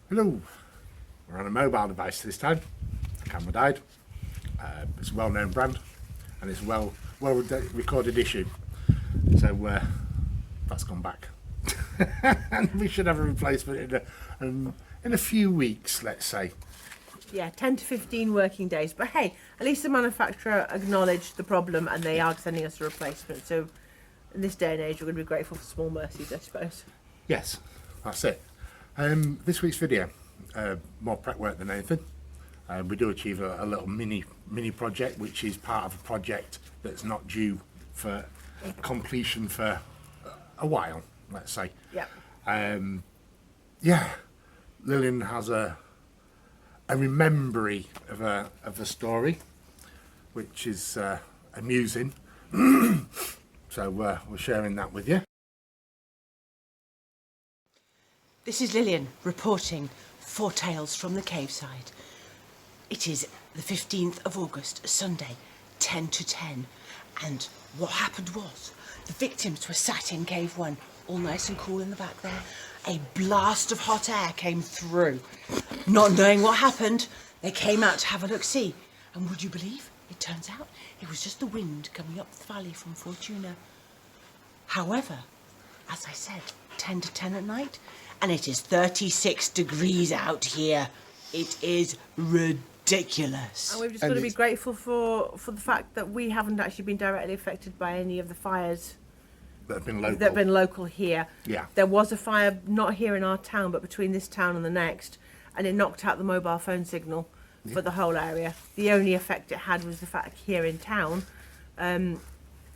Hello, we're on a mobile device this time. The camera died. It's a well-known brand and it's a well recorded issue. So that's gone back. And we should have a replacement in a few weeks, let's say. Yeah, 10 to 15 working days. But hey, at least the manufacturer acknowledged the problem and they are sending us a replacement. So in this day and age, we're going to be grateful for small mercies, I suppose. Yes, that's it. This week's video, more prep work than anything. We do achieve a little mini project, which is part of a project that's not due for completion for a while, let's say. Yeah. Yeah, Lillian has a remembery of a story, which is amusing. So we're sharing that with you. This is Lillian reporting 4 tales from the cave side. It is the 15th of August, Sunday, 10 to 10. And what happened was, the victims were sat in cave 1, all nice and cool in the back there. A blast of hot air came through. Not knowing what happened, they came out to have a look-see. And would you believe? It turns out it was just the wind coming up the valley from Fortuna. However, as I said, 10 to 10 at night, and it is 36 degrees out here. It is ridiculous. And we've just got to be grateful for the fact that we haven't actually been directly affected by any of the fires That have been local here. Yeah. There was a fire, not here in our town, but between this town and the next, and it knocked out the mobile phone signal for the whole area. The only effect it had was the fact here in town,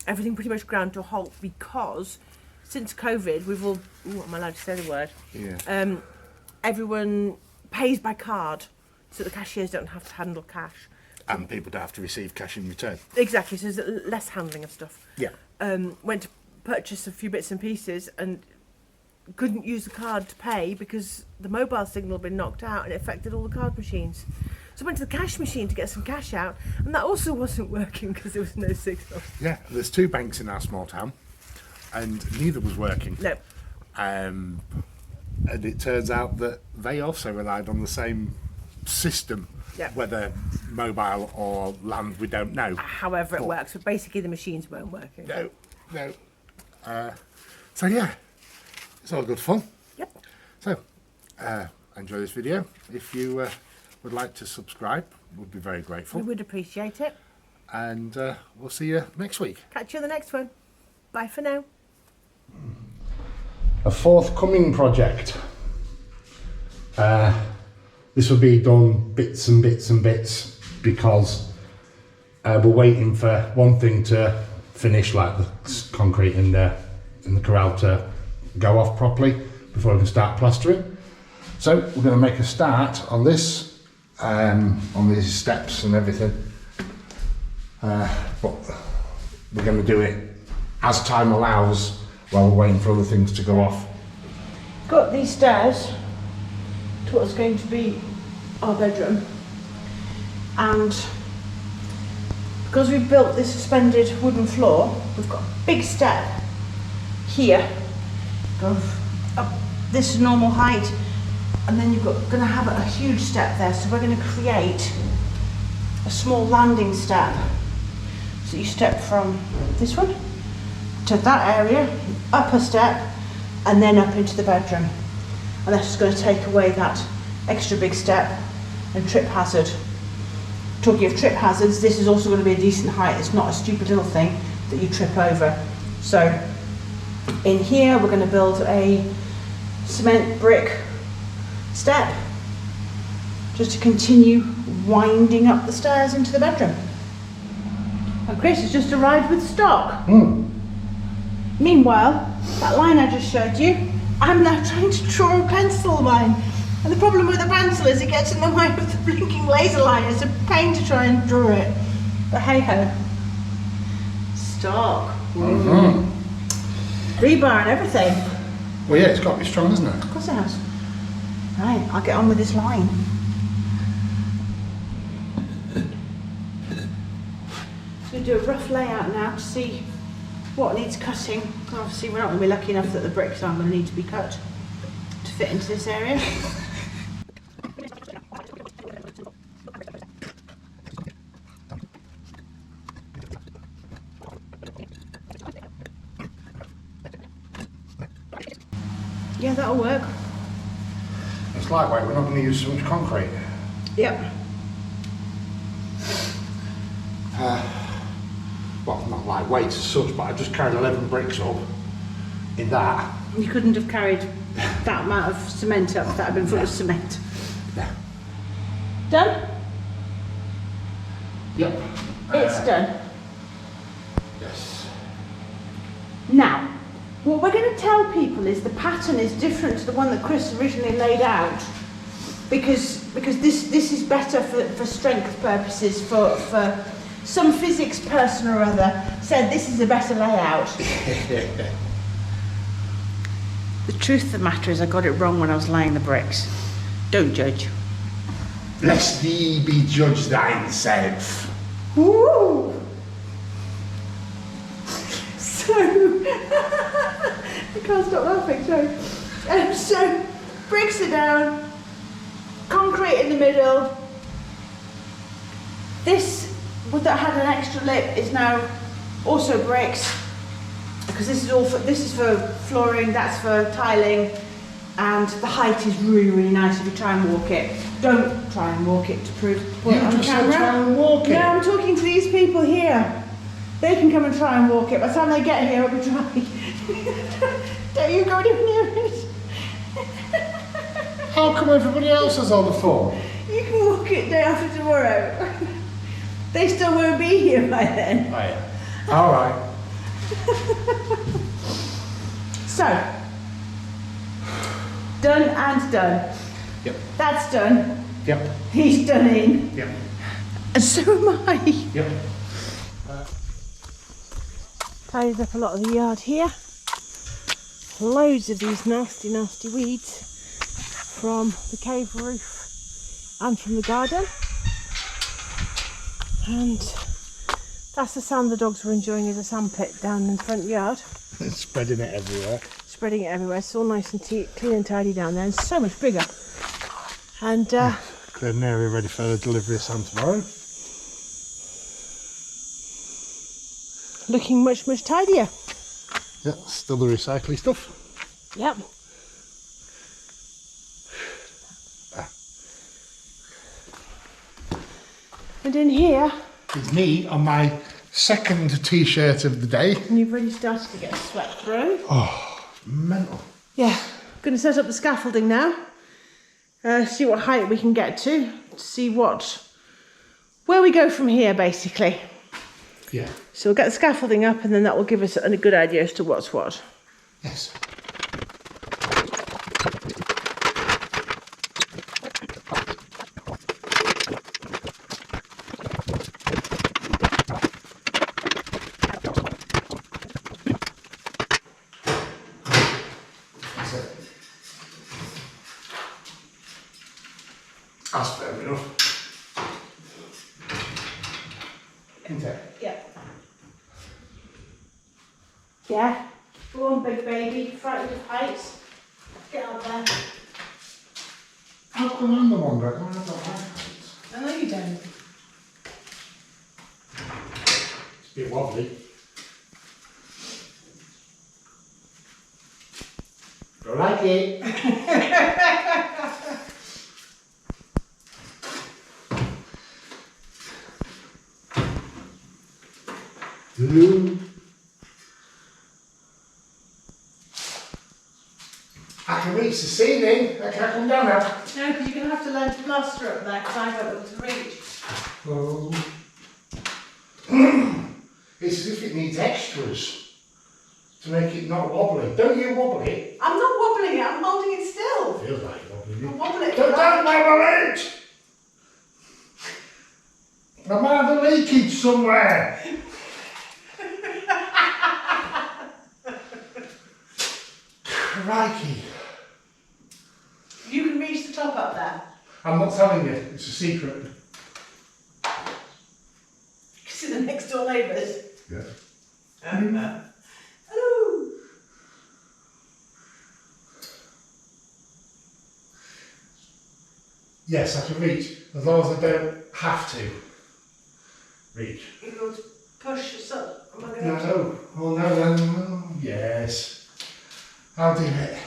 everything pretty much ground to a halt because since COVID, we've all... Ooh, am I allowed to say the word? Yeah. Everyone pays by card, so the cashiers don't have to handle cash. And people don't have to receive cash in return. Exactly, so there's less handling of stuff. Yeah. Went to purchase a few bits and pieces and couldn't use the card to pay because the mobile signal had been knocked out and it affected all the card machines. So I went to the cash machine to get some cash out, and that also wasn't working because there was no signal. Yeah, there's 2 banks in our small town, and neither was working. No. And it turns out that they also relied on the same system, Yeah. whether mobile or land, we don't know. However it But- works, but basically the machines weren't working. No. So yeah, it's all good fun. Yep. So, enjoy this video. If you would like to subscribe, we'd be very grateful. We would appreciate it. And we'll see you next week. Catch you on the next one. Bye for now. A forthcoming project. This will be done bits and bits and bits because we're waiting for one thing to finish, like the concrete in the corral to go off properly before we can start plastering. So we're going to make a start on this, on these steps and everything. But we're going to do it as time allows while we're waiting for other things to go off. Got these stairs to what's going to be our bedroom, and because we've built this suspended wooden floor, we've got a big step here, go up this normal height, and then you're going to have a huge step there, so we're going to create a small landing step. So you step from this one to that area, up a step, and then up into the bedroom. And that's just going to take away that extra big step and trip hazard. Talking of trip hazards, this is also going to be a decent height. It's not a stupid little thing that you trip over. So in here, we're going to build a cement brick step just to continue winding up the stairs into the bedroom. And Chris has just arrived with stock. Meanwhile, that line I just showed you, I'm now trying to draw a pencil line. And the problem with the pencil is it gets in the way of the blinking laser line. It's a pain to try and draw it. But hey ho. Stock. Rebar and everything. Well, yeah, it's got to be strong, isn't it? Of course it has. Right, I'll get on with this line. So we'll do a rough layout now to see what needs cutting. Obviously we're not going to be lucky enough that the bricks aren't going to need to be cut to fit into this area. Yeah, that'll work. It's lightweight, we're not going to use so much concrete. Yep. Well, not lightweight as such, but I just carried 11 bricks up in that. You couldn't have carried that amount of cement up if that had been full of cement. No. Done? Yep. It's done. Yes. Now, what we're going to tell people is the pattern is different to the one that Chris originally laid out, because this is better for strength purposes, for some physics person or other said this is a better layout. The truth of the matter is I got it wrong when I was laying the bricks. Don't judge. Lest thee be judged thyself. Woo! So, I can't stop laughing, sorry. So, bricks are down, concrete in the middle. This, that had an extra lip, is now also bricks, because this is for flooring, that's for tiling, and the height is really, really nice if you try and walk it. Don't try and walk it to prove You just said try and walk it. No, I'm talking to these people here. They can come and try and walk it. By the time they get here, it'll be dry. Don't you go anywhere near it. How come everybody else has all the fun? You can walk it day after tomorrow. They still won't be here by then. Oh yeah. All right. So, done and done. Yep. That's done. Yep. He's done in. Yep. And so am I. Yep. Tidied up a lot of the yard here. Loads of these nasty, nasty weeds from the cave roof and from the garden. And that's the sand the dogs were enjoying as a sandpit down in the front yard. Spreading it everywhere. Spreading it everywhere. It's all nice and clean and tidy down there, and so much bigger. And Cleared an area ready for the delivery of sand tomorrow. looking much, much tidier. Yeah, still the recycling stuff. Yep. And in here, It's me on my second t-shirt of the day. and you've already started to get sweat through. Oh, mental. Yeah, going to set up the scaffolding now. See what height we can get to see where we go from here, basically. Yeah. So we'll get the scaffolding up, and then that will give us a good idea as to what's what. Yes. That's fair enough. Isn't it? Yeah. Yeah. Go on, big baby. Frightened of heights. Get up there. How come I'm the one that I don't have that height? I know you don't. It's a bit wobbly. Don't like it. I can reach the ceiling. I can't come down now. No, because you're going to have to learn to plaster up there, because I won't be able to reach. Oh. It's as if it needs extras to make it not wobbly. Don't you wobble it? I'm not wobbling it, I'm holding it still. Feels like you're wobbling I'm it. wobbling it. Don't wobble it! I might have a leakage somewhere. Crikey. You can reach the top up there. I'm not telling you, it's a secret. See the next door neighbours. Yeah. Hello. Yes, I can reach, as long as I don't have to reach. You're going to push us up. Am I going to No, oh no, yes. I'll do it.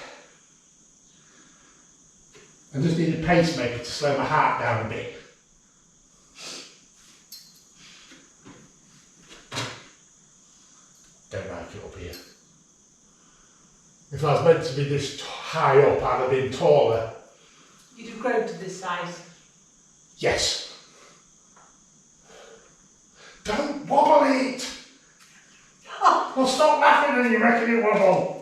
I just need a pacemaker to slow my heart down a bit. Don't like it up here. If I was meant to be this high up, I'd have been taller. You'd have grown to this size. Yes. Don't wobble it! Oh, well, stop laughing when you reckon it wobble.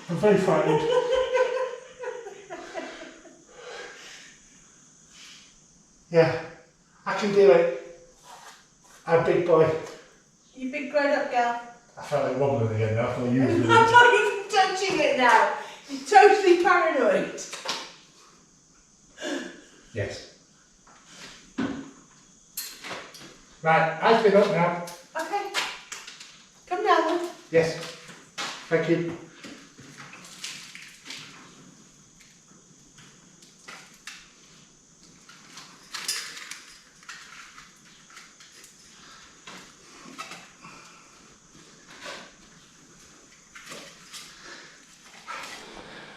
I'm very frightened. Yeah, I can do it. I'm a big boy. You big grown up girl. I felt like wobbling again now. I I'm not even touching it now. You're totally paranoid. Yes. Right, I've been up now. Okay. Come down then. Yes. Thank you.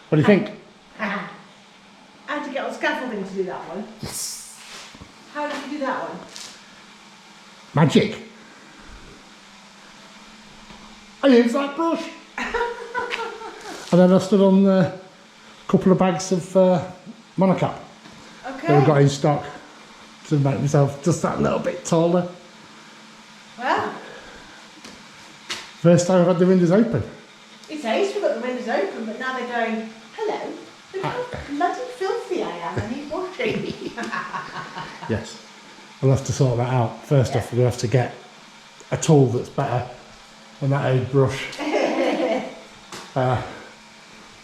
What do you think? I had to get on scaffolding to do that one. Yes. How did you do that one? Magic. I used that brush. And then I stood on a couple of bags of monocap that Okay. we got in stock to make myself just that little bit taller. Well, First time I've had the windows open. it's ace, we've got the windows open, but now they're going, hello, look how bloody filthy I am, I need washing. Yes. We'll have to sort that out. First off, we'll have to get a tool that's better than that old brush.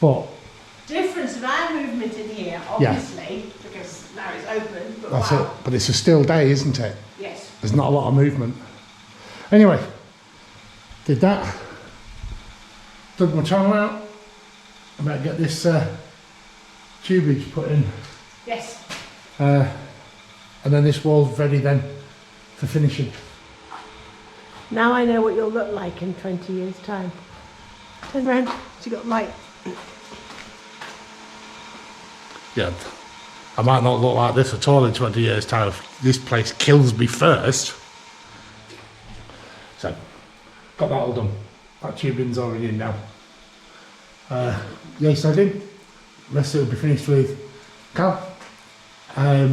But Difference of our movement in here, obviously, because now it's open, but that's wow. it. But it's a still day, isn't it? Yes. There's not a lot of movement. Anyway, did that. Dug my channel out. I'm about to get this tubage put in. Yes. And then this wall's ready then for finishing. Now I know what you'll look like in 20 years' time. Turn around, you got light. Yeah, I might not look like this at all in 20 years' time if this place kills me first. So, got that all done. That tubing's already in now. Yes, I did. Rest of it will be finished with Cal,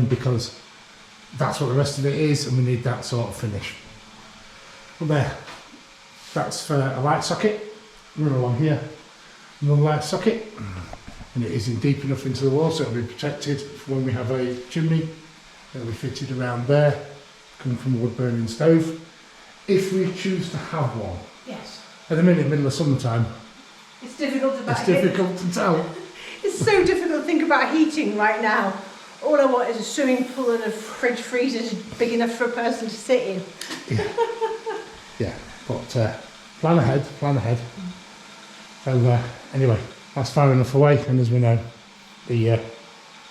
because that's what the rest of it is, and we need that sort of finish. But there, that's for a light socket. Run along here, another light socket, and it isn't deep enough into the wall, so it'll be protected for when we have a chimney. It'll be fitted around there, coming from a wood burning stove, if we choose to have one. Yes. At the minute, middle of summertime, It's difficult to it's difficult to tell. It's so difficult to think about heating right now. All I want is a swimming pool and a fridge freezer big enough for a person to sit in. Yeah, but plan ahead, plan ahead. So anyway, that's far enough away, and as we know, the other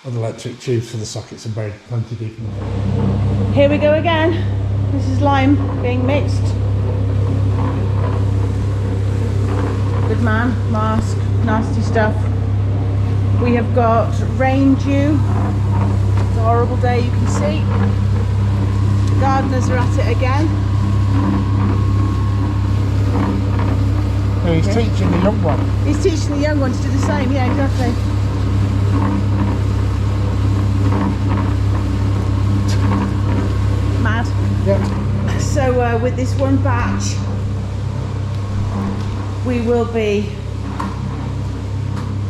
electric tubes for the sockets are buried plenty deep enough. Here we go again. This is lime being mixed. Good man, mask, nasty stuff. We have got rain due. It's a horrible day, you can see. The gardeners are at it again. He's teaching the young one. He's teaching the young one to do the same, yeah, exactly. Mad. Yep. So with this one batch, we will be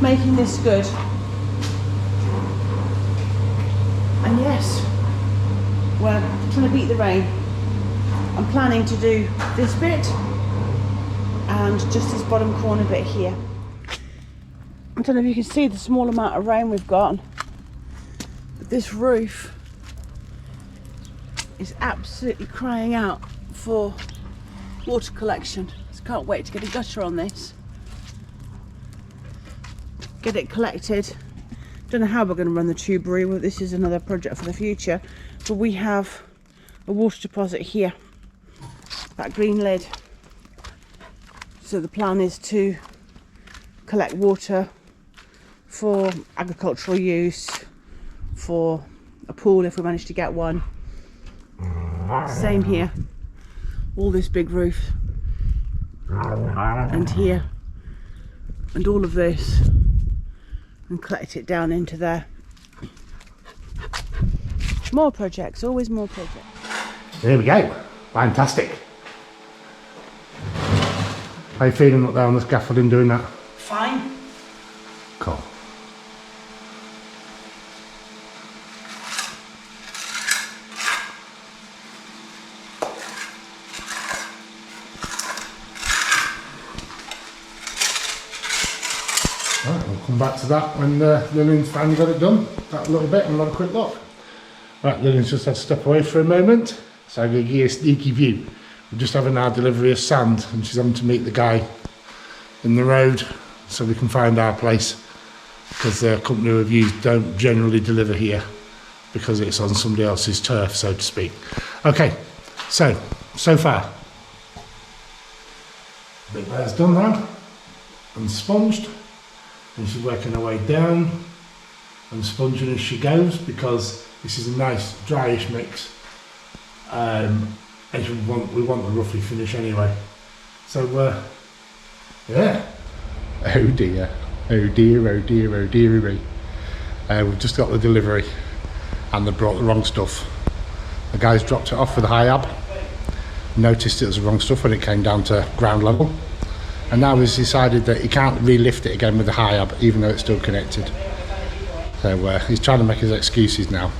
making this good. And yes, we're trying to beat the rain. I'm planning to do this bit and just this bottom corner bit here. I don't know if you can see the small amount of rain we've got, but this roof is absolutely crying out for water collection. So can't wait to get a gutter on this, get it collected. Don't know how we're going to run the tubery. Well, this is another project for the future, but we have a water deposit here, that green lid. So the plan is to collect water for agricultural use, for a pool if we manage to get one. Same here, all this big roof, and here, and all of this, and collect it down into there. More projects, always more projects. There we go, fantastic. How you feeling up there on the scaffolding doing that? Fine. Cool. Right, we'll come back to that when Lillian's finally got it done. That little bit and we'll have a quick look. Right, Lillian's just had to step away for a moment, so I'm going to give you a sneaky view. We're just having our delivery of sand and she's having to meet the guy in the road so we can find our place, because the company we've used don't generally deliver here because it's on somebody else's turf, so to speak. Okay, so far, Big Bear's done that and sponged, and she's working her way down and sponging as she goes, because this is a nice dryish mix, and we want a roughly finish anyway. So yeah. Oh dear, oh dear, oh dear, oh dearie. We've just got the delivery and they brought the wrong stuff. The guys dropped it off with a high ab, noticed it was the wrong stuff when it came down to ground level, and now he's decided that he can't re-lift it again with the high ab even though it's still connected. So he's trying to make his excuses now.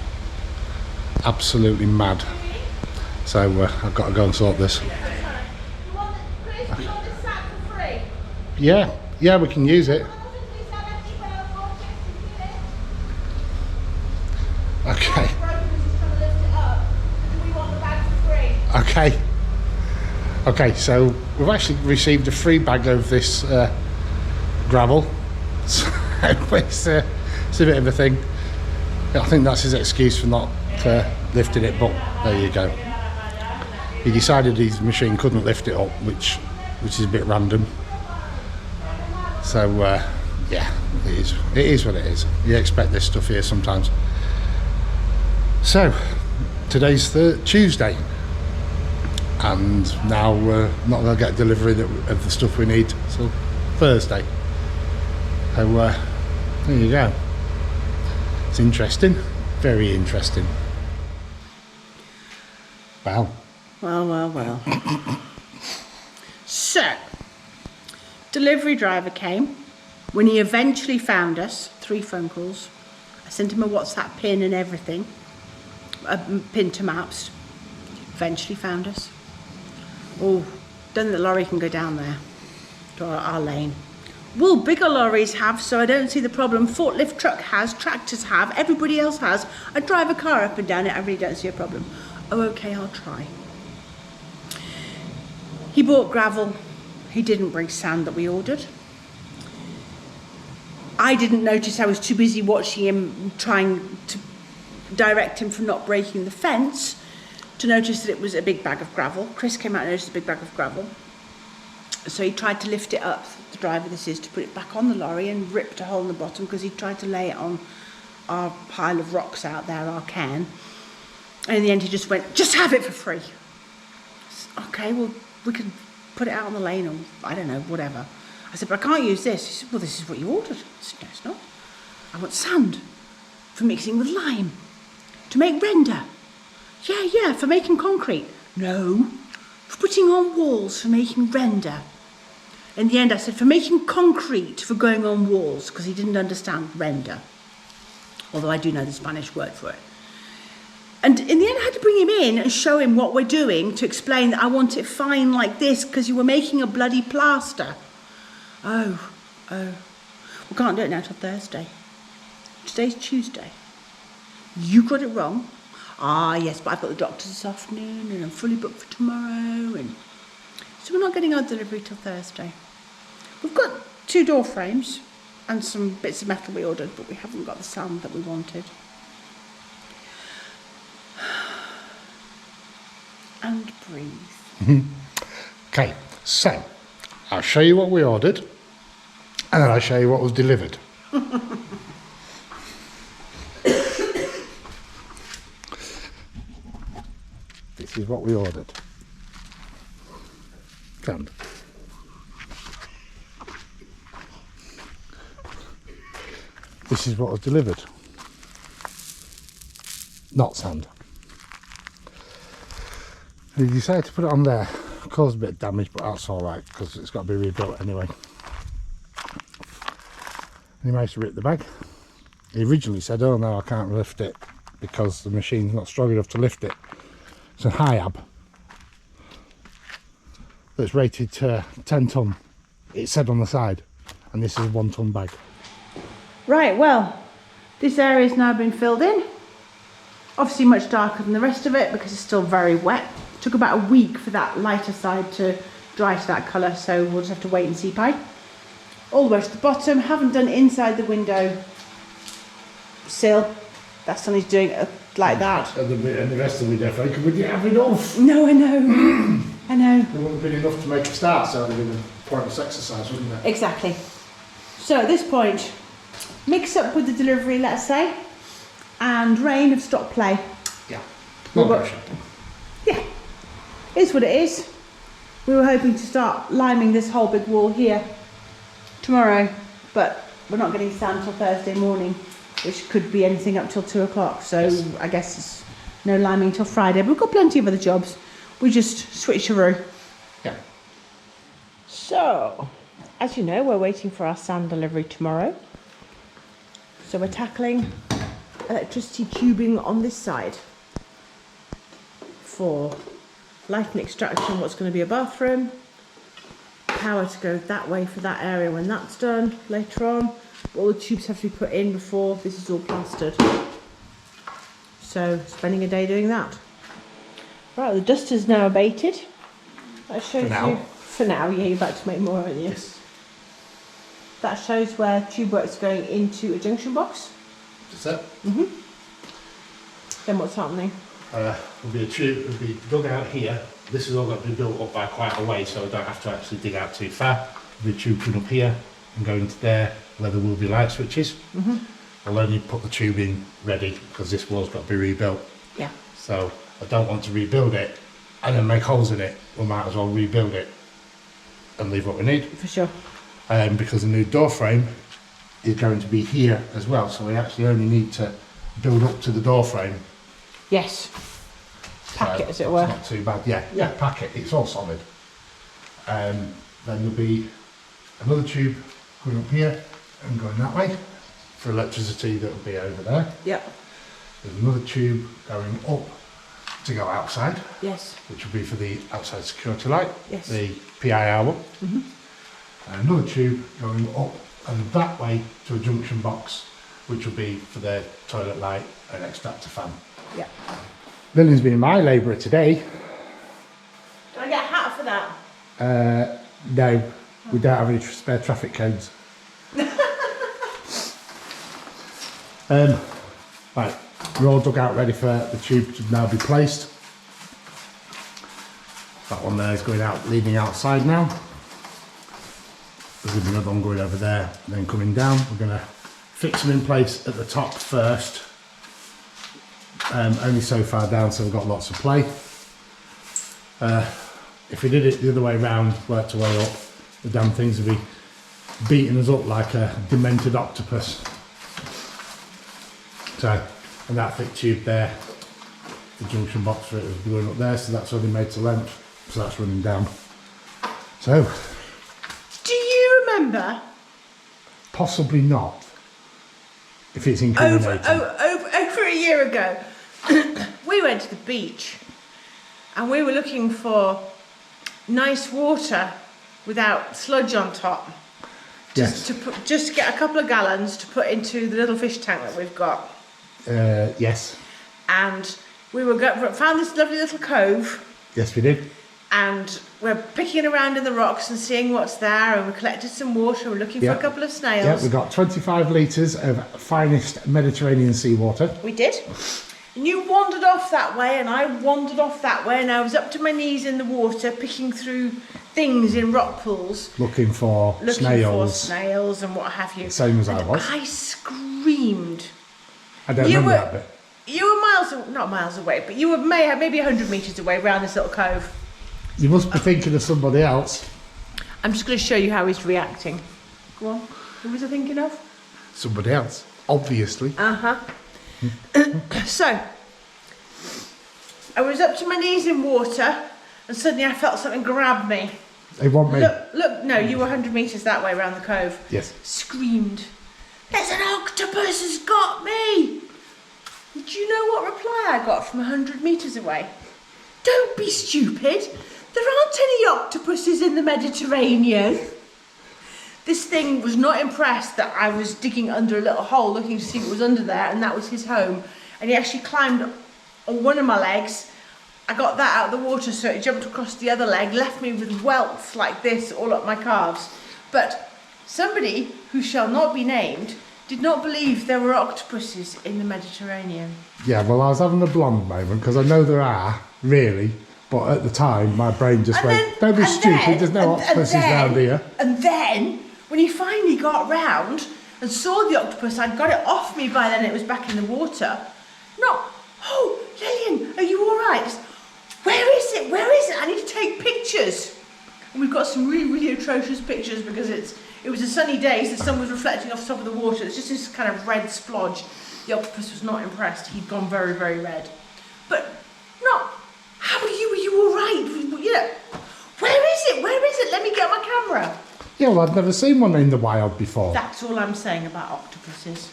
Absolutely mad. So I've got to go and sort this. Yeah, we can use it. Okay. Okay, so we've actually received a free bag of this gravel. So it's a bit of a thing. I think that's his excuse for not lifting it, but there you go. He decided his machine couldn't lift it up, which is a bit random. So yeah, it is what it is. You expect this stuff here sometimes. So today's the Tuesday, and now we're not going to get delivery of the stuff we need till Thursday. So there you go. It's interesting, very interesting. Wow. Well. So, delivery driver came. When he eventually found us, 3 phone calls. I sent him a WhatsApp pin and everything, a pin to maps. Eventually found us. Oh, don't think the lorry can go down there to our lane. Well, bigger lorries have, so I don't see the problem. Forklift truck has, tractors have, everybody else has. I drive a car up and down it, I really don't see a problem. Oh, okay, I'll try. He bought gravel. He didn't bring sand that we ordered. I didn't notice, I was too busy watching him, trying to direct him from not breaking the fence, to notice that it was a big bag of gravel. Chris came out and noticed a big bag of gravel. So he tried to lift it up, the driver this is, to put it back on the lorry, and ripped a hole in the bottom because he tried to lay it on our pile of rocks out there, our cairn. And in the end he just went, just have it for free. Okay, well, we can put it out on the lane, or I don't know, whatever. I said, but I can't use this. He said, well, this is what you ordered. I said, no, it's not. I want sand for mixing with lime to make render. Yeah, for making concrete. No, for putting on walls, for making render. In the end, I said, for making concrete, for going on walls, because he didn't understand render. Although I do know the Spanish word for it. And in the end, I had to bring him in and show him what we're doing to explain that I want it fine like this because you were making a bloody plaster. Oh. We can't do it now till Thursday. Today's Tuesday. You got it wrong. Ah, yes, but I've got the doctor this afternoon and I'm fully booked for tomorrow. And so we're not getting our delivery till Thursday. We've got 2 door frames and some bits of metal we ordered, but we haven't got the sand that we wanted. And breathe. Okay, so I'll show you what we ordered And then I'll show you what was delivered. This is what we ordered. Sand. This is what was delivered. Not sand. We decided to put it on there. Caused a bit of damage, but that's alright because it's got to be rebuilt anyway. And he managed to rip the bag. He originally said, oh no, I can't lift it because the machine's not strong enough to lift it. It's a high ab that's rated to 10 tonne. It said on the side, and this is a 1 tonne bag. Right, well, this area's now been filled in. Obviously much darker than the rest of it because it's still very wet. It took about a week for that lighter side to dry to that colour, so we'll just have to wait and see pie. All the way to the bottom. Haven't done inside the window sill. That's Sonny's doing it like that. And the rest of the window frame, would you have enough? No, I know. I know. There wouldn't have been enough to make a start, so it would have been a pointless exercise, wouldn't it? Exactly. So at this point, mix up with the delivery, let's say, and Rain have stopped play. Yeah. Well, Not but- very shopping. Yeah, it's what it is. We were hoping to start liming this whole big wall here tomorrow, but we're not getting sand till Thursday morning, which could be anything up till 2 o'clock. So Yes. I guess it's no liming till Friday. But we've got plenty of other jobs. We just switcheroo. Yeah. So, as you know, we're waiting for our sand delivery tomorrow. So we're tackling electricity tubing on this side for light and extraction, what's going to be a bathroom, power to go that way for that area when that's done later on. All the tubes have to be put in before this is all plastered. So spending a day doing that. Right, the dust is now abated. That shows For now. you. For now, yeah, you're about to make more, aren't you? Yes. That shows where tube work's going into a junction box. That's it. Then what's happening? Will be a tube, will be dug out here. This has all got to be built up by quite a way, so I don't have to actually dig out too far. There'll be a tube coming up here and going to there where there will be light switches. I'll only put the tube in ready because this wall's got to be rebuilt. Yeah. So I don't want to rebuild it and then make holes in it. We might as well rebuild it and leave what we need. For sure. Because the new door frame is going to be here as well, so we actually only need to build up to the door frame. Yes. Pack So it, as it that's were. not too bad. Yeah, Yeah. pack it. It's all solid. Then there'll be another tube going up here and going that way for electricity that will be over there. Yep. There's another tube going up to go outside, Yes. which will be for the outside security light, Yes. the PIR one. And another tube going up and that way to a junction box, which will be for the toilet light and extractor fan. Yep. Lillian's been my labourer today. Do I get a hat for that? No, we don't have any spare traffic cones. Right, we're all dug out ready for the tube to now be placed. That one there is going out, leading outside now. There's another one going over there, and then coming down. We're going to fix them in place at the top first. Only so far down, so we've got lots of play. If we did it the other way around, worked our way up, the damn things would be beating us up like a demented octopus. So, and that thick tube there, the junction box for it was going up there, so that's only made to length, so that's running down. So, Do you remember possibly not, if it's incriminating. over a year ago, we went to the beach and we were looking for nice water without sludge on top. Yes. Just to get a couple of gallons to put into the little fish tank that we've got. Yes. And we found this lovely little cove, Yes, we did. and we're picking around in the rocks and seeing what's there, and we collected some water. We're looking Yeah. for a couple of Yeah, snails. we got 25 litres of finest Mediterranean seawater. We did. And you wandered off that way, and I wandered off that way, and I was up to my knees in the water, picking through things in rock pools. Looking for snails. And what have you. Same as I And was. I screamed. I don't remember that bit. You were not miles away, but you were maybe 100 metres away around this little cove. You must be thinking of somebody else. I'm just going to show you how he's reacting. Go on. Who was I thinking of? Somebody else, obviously. So, I was up to my knees in water, and suddenly I felt something grab me. They want me. Look, no, you were 100 metres that way around the cove. Yes. Screamed, "There's an octopus has got me!" Did you know what reply I got from 100 metres away? Don't be stupid. There aren't any octopuses in the Mediterranean. This thing was not impressed that I was digging under a little hole looking to see what was under there, and that was his home. And he actually climbed on one of my legs. I got that out of the water, so it jumped across the other leg, left me with welts like this all up my calves. But somebody who shall not be named did not believe there were octopuses in the Mediterranean. Yeah, well, I was having a blonde moment because I know there are, really, but at the time my brain just went, don't be stupid, there's no octopuses around here. And then, when he finally got round and saw the octopus, I'd got it off me by then, it was back in the water. Oh, Lillian, are you all right? Where is it? I need to take pictures. And we've got some really, really atrocious pictures because it was a sunny day, so the sun was reflecting off the top of the water. It's just this kind of red splodge. The octopus was not impressed. He'd gone very, very red. But, how are you? Are you all right? You know, where is it? Let me get my camera. Yeah, well, I've never seen one in the wild before. That's all I'm saying about octopuses.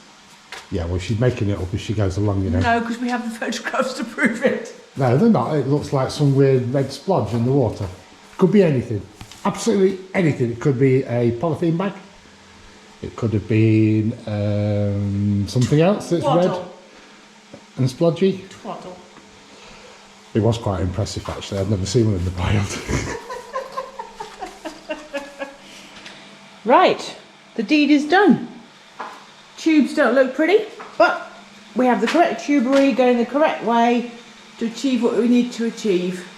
Yeah, well, she's making it up as she goes along, you know. No, because we have the photographs to prove it. No, they're not. It looks like some weird red splodge in the water. Could be anything. Absolutely anything. It could be a polythene bag. It could have been something else that's red and splodgy. Twaddle. It was quite impressive, actually. I've never seen one in the wild. Right, the deed is done. Tubes don't look pretty, but we have the correct tubery going the correct way to achieve what we need to achieve.